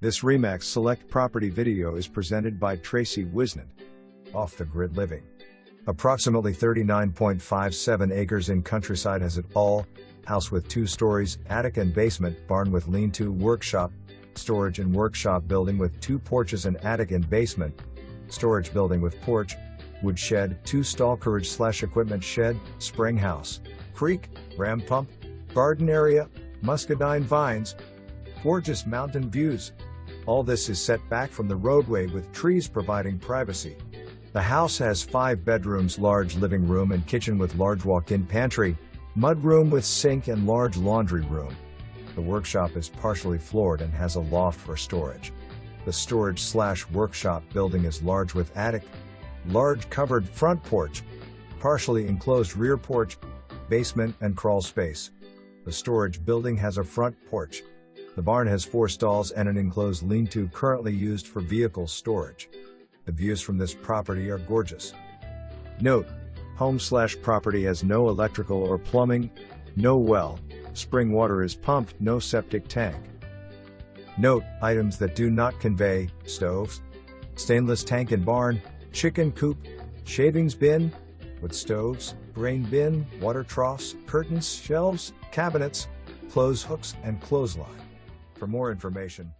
This RE/MAX Select Property video is presented by Tracy Whisnant. Off the Grid Living. Approximately 39.57 acres in countryside has it all. House with 2 stories, attic and basement, barn with lean-to, workshop, storage and workshop building with 2 porches and attic and basement, storage building with porch, wood shed, 2-stall carriage/equipment shed, spring house, creek, ram pump, garden area, muscadine vines, gorgeous mountain views. All this is set back from the roadway with trees providing privacy. The house has 5 bedrooms, large living room and kitchen with large walk-in pantry, mud room with sink and large laundry room. The workshop is partially floored and has a loft for storage. The storage/workshop building is large with attic, large covered front porch, partially enclosed rear porch, basement and crawl space. The storage building has a front porch. The barn has 4 stalls and an enclosed lean-to currently used for vehicle storage. The views from this property are gorgeous. Note: home/property has no electrical or plumbing, no well, spring water is pumped, no septic tank. Note: items that do not convey: stoves, stainless tank and barn, chicken coop, shavings bin, wood stoves, grain bin, water troughs, curtains, shelves, cabinets, clothes hooks, and clothesline. For more information,